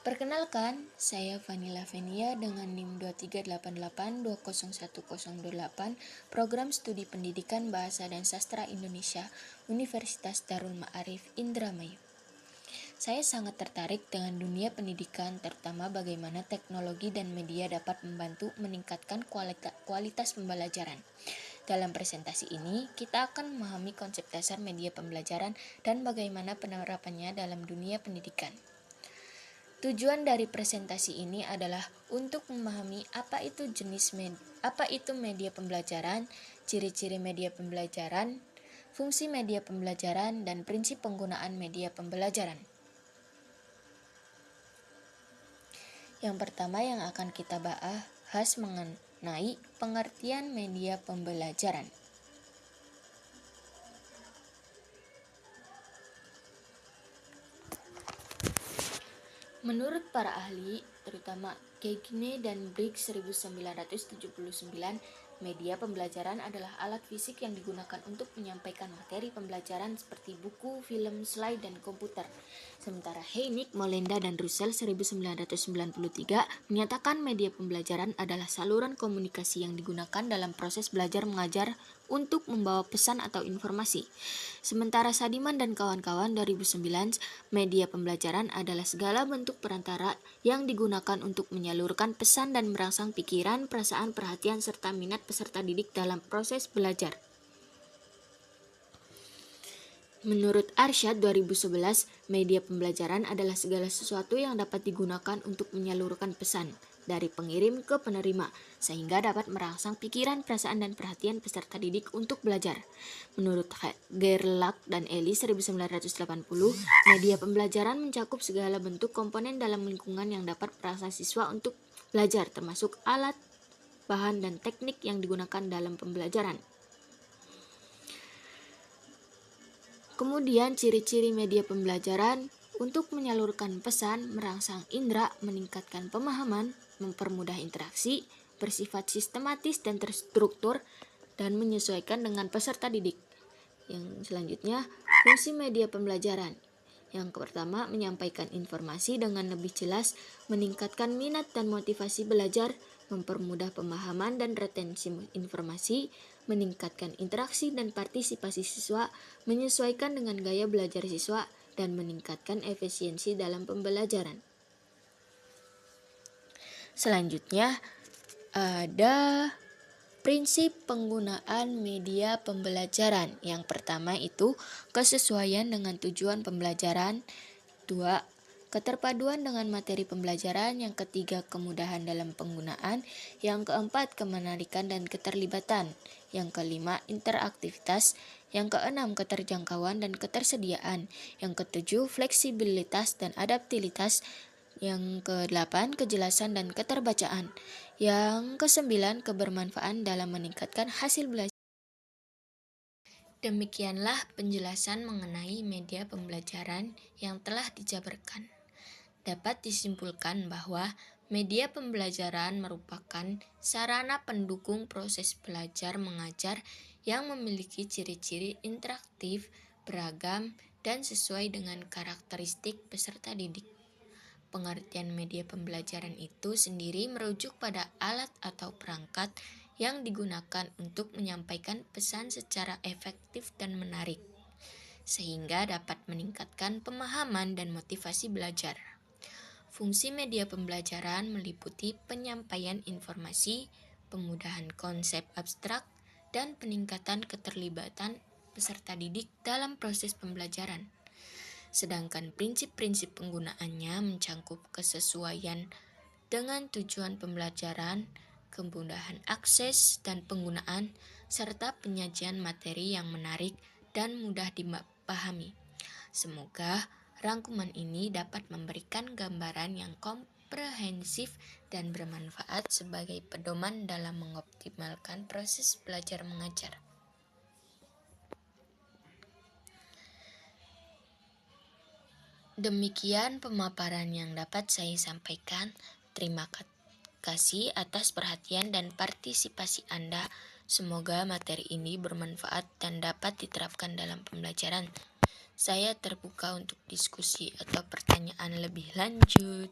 Perkenalkan, saya Vanilla Venia dengan NIM 2388201008, Program Studi Pendidikan Bahasa dan Sastra Indonesia, Universitas Darul Ma'arif Indramayu. Saya sangat tertarik dengan dunia pendidikan, terutama bagaimana teknologi dan media dapat membantu meningkatkan kualitas pembelajaran. Dalam presentasi ini, kita akan memahami konsep dasar media pembelajaran dan bagaimana penerapannya dalam dunia pendidikan. Tujuan dari presentasi ini adalah untuk memahami apa itu media pembelajaran, ciri-ciri media pembelajaran, fungsi media pembelajaran, dan prinsip penggunaan media pembelajaran. Yang pertama yang akan kita bahas mengenai pengertian media pembelajaran. Menurut para ahli, terutama Kegne dan Briggs 1979, media pembelajaran adalah alat fisik yang digunakan untuk menyampaikan materi pembelajaran seperti buku, film, slide, dan komputer. Sementara Heineck, Molenda, dan Russell 1993 menyatakan media pembelajaran adalah saluran komunikasi yang digunakan dalam proses belajar mengajar untuk membawa pesan atau informasi. Sementara Sadiman dan kawan-kawan 2009, media pembelajaran adalah segala bentuk perantara yang digunakan untuk menyalurkan pesan dan merangsang pikiran, perasaan, perhatian, serta minat peserta didik dalam proses belajar. Menurut Arsyad 2011, media pembelajaran adalah segala sesuatu yang dapat digunakan untuk menyalurkan pesan dari pengirim ke penerima, sehingga dapat merangsang pikiran, perasaan, dan perhatian peserta didik untuk belajar. Menurut Gerlach dan Ellis 1980, media pembelajaran mencakup segala bentuk komponen dalam lingkungan yang dapat merangsang siswa untuk belajar, termasuk alat, bahan, dan teknik yang digunakan dalam pembelajaran. Kemudian ciri-ciri media pembelajaran untuk menyalurkan pesan, merangsang indera, meningkatkan pemahaman, mempermudah interaksi, bersifat sistematis dan terstruktur, dan menyesuaikan dengan peserta didik. Yang selanjutnya, fungsi media pembelajaran. Yang pertama, menyampaikan informasi dengan lebih jelas, meningkatkan minat dan motivasi belajar, mempermudah pemahaman dan retensi informasi, meningkatkan interaksi dan partisipasi siswa, menyesuaikan dengan gaya belajar siswa, dan meningkatkan efisiensi dalam pembelajaran. Selanjutnya, ada prinsip penggunaan media pembelajaran. Yang pertama itu kesesuaian dengan tujuan pembelajaran. 2. Keterpaduan dengan materi pembelajaran. Yang ketiga, kemudahan dalam penggunaan. Yang keempat, kemenarikan dan keterlibatan. Yang kelima, interaktivitas. Yang keenam, keterjangkauan dan ketersediaan. Yang ketujuh, fleksibilitas dan adaptabilitas. Yang kedelapan, kejelasan dan keterbacaan. Yang kesembilan, kebermanfaatan dalam meningkatkan hasil belajar. Demikianlah penjelasan mengenai media pembelajaran yang telah dijabarkan. Dapat disimpulkan bahwa media pembelajaran merupakan sarana pendukung proses belajar mengajar yang memiliki ciri-ciri interaktif, beragam, dan sesuai dengan karakteristik peserta didik. Pengertian media pembelajaran itu sendiri merujuk pada alat atau perangkat yang digunakan untuk menyampaikan pesan secara efektif dan menarik, sehingga dapat meningkatkan pemahaman dan motivasi belajar. Fungsi media pembelajaran meliputi penyampaian informasi, pemudahan konsep abstrak, dan peningkatan keterlibatan peserta didik dalam proses pembelajaran. Sedangkan prinsip-prinsip penggunaannya mencakup kesesuaian dengan tujuan pembelajaran, kemudahan akses dan penggunaan, serta penyajian materi yang menarik dan mudah dipahami. Semoga rangkuman ini dapat memberikan gambaran yang komprehensif dan bermanfaat sebagai pedoman dalam mengoptimalkan proses belajar mengajar. Demikian pemaparan yang dapat saya sampaikan. Terima kasih atas perhatian dan partisipasi Anda. Semoga materi ini bermanfaat dan dapat diterapkan dalam pembelajaran. Saya terbuka untuk diskusi atau pertanyaan lebih lanjut.